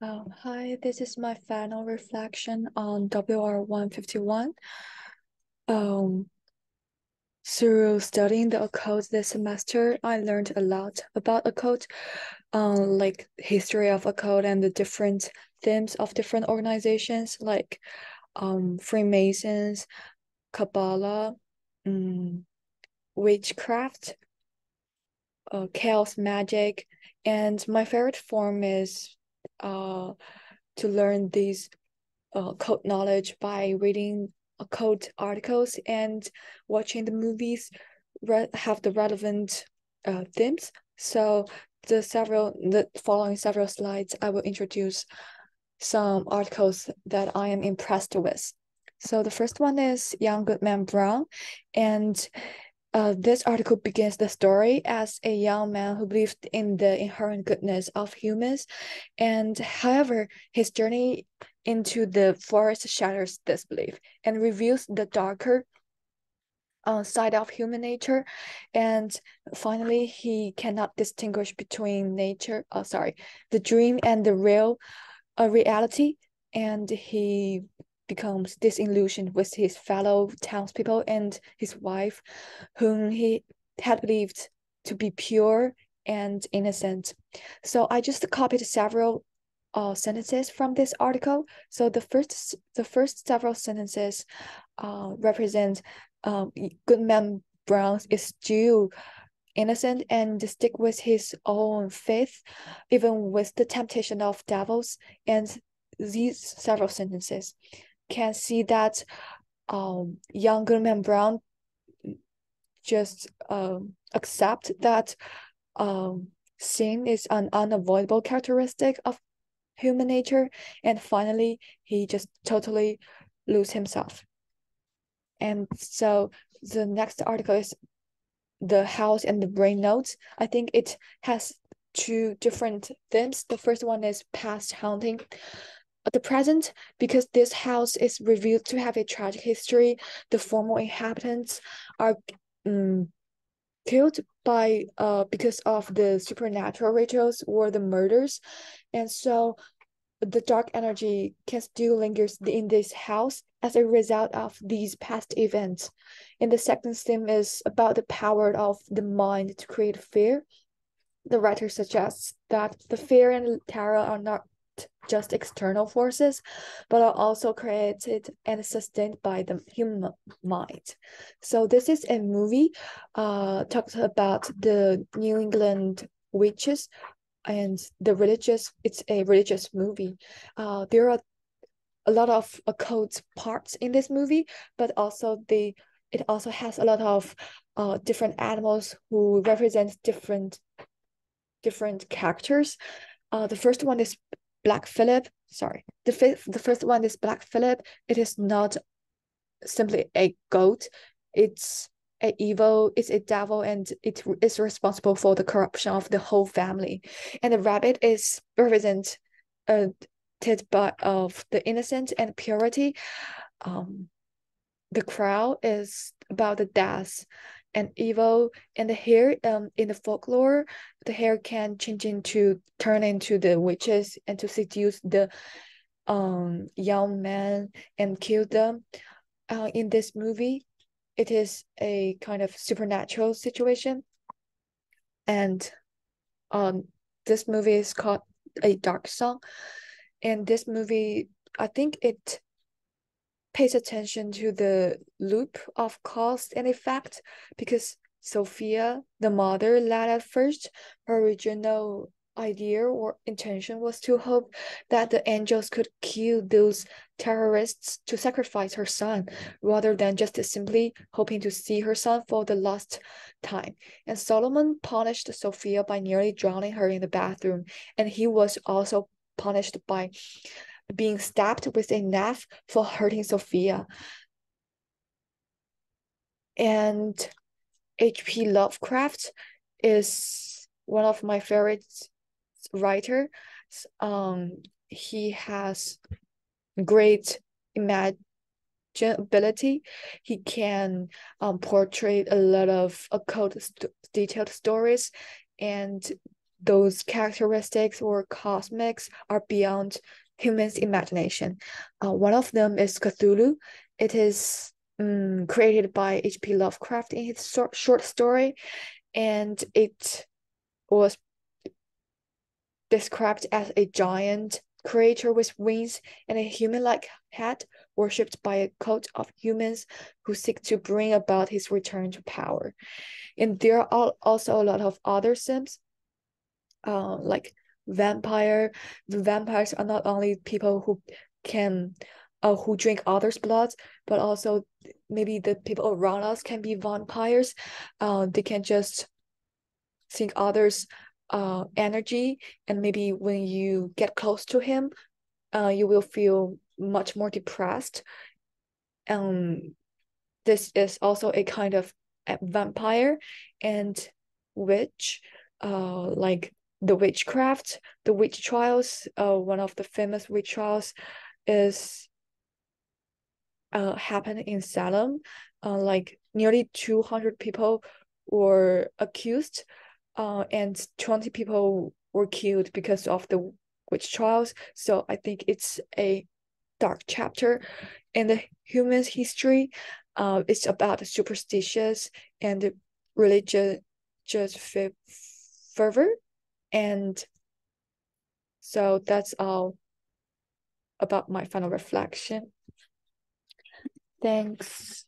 Hi, this is my final reflection on WR151. Um, through studying the occult this semester, I learned a lot about occult, like history of occult and the different themes of different organizations like Freemasons, Kabbalah, um, witchcraft, chaos magic, and my favorite form is to learn these code knowledge by reading code articles and watching the movies have the relevant themes. So the following several slides, I will introduce some articles that I am impressed with. So the first one is Young Goodman Brown, and this article begins the story as a young man who believed in the inherent goodness of humans, and however, his journey into the forest shatters this belief and reveals the darker side of human nature. And finally, he cannot distinguish between the dream and the real reality, and he becomes disillusioned with his fellow townspeople and his wife, whom he had believed to be pure and innocent. So I just copied several sentences from this article. So the first several sentences represent Goodman Brown is still innocent and stick with his own faith, even with the temptation of devils. And these several sentences can see that young Goodman Brown just accept that um, sin is an unavoidable characteristic of human nature, and finally he just totally lose himself. And so the next article is the house and the brain notes. I think it has two different themes. The first one is past haunting. At the present, because this house is revealed to have a tragic history, the former inhabitants are killed by because of the supernatural rituals or the murders, and so the dark energy can still lingers in this house as a result of these past events. And the second theme is about the power of the mind to create fear. The writer suggests that the fear and terror are not just external forces, but are also created and sustained by the human mind. So this is a movie talks about the New England witches and it's a religious movie. There are a lot of occult parts in this movie, but also it also has a lot of different animals who represent different characters. The first one is Black Phillip. Sorry, the first one is Black Phillip. It is not simply a goat. It's it's a devil, and it is responsible for the corruption of the whole family. And the rabbit is represent by of the innocent and purity. Um, the crow is about the death and evil, and the hare in the folklore, the hare can turn into the witches and to seduce the young men and kill them. In this movie, it is a kind of supernatural situation, and um this movie is called A Dark Song. And this movie, I think it pays attention to the loop of cause and effect, because Sophia, the mother, led at first, her original idea or intention was to hope that the angels could kill those terrorists to sacrifice her son, rather than just simply hoping to see her son for the last time. And Solomon punished Sophia by nearly drowning her in the bathroom, and he was also punished by being stabbed with a knife for hurting Sophia. And H.P. Lovecraft is one of my favorite writers. He has great imaginability. He can portray a lot of occult detailed stories, and those characteristics or cosmics are beyond humans' imagination. One of them is Cthulhu. It is created by H.P. Lovecraft in his short story, and it was described as a giant creature with wings and a human-like head, worshipped by a cult of humans who seek to bring about his return to power. And there are also a lot of other sims, like vampire. The vampires are not only people who can who drink others' blood, but also maybe the people around us can be vampires. They can just think others' energy, and maybe when you get close to him, you will feel much more depressed. This is also a kind of a vampire and witch, like the witchcraft, the witch trials. One of the famous witch trials is happened in Salem. Like nearly 200 people were accused, and 20 people were killed because of the witch trials. So I think it's a dark chapter in the human's history. It's about superstitious and religious just fervor. And so that's all about my final reflection. Thanks.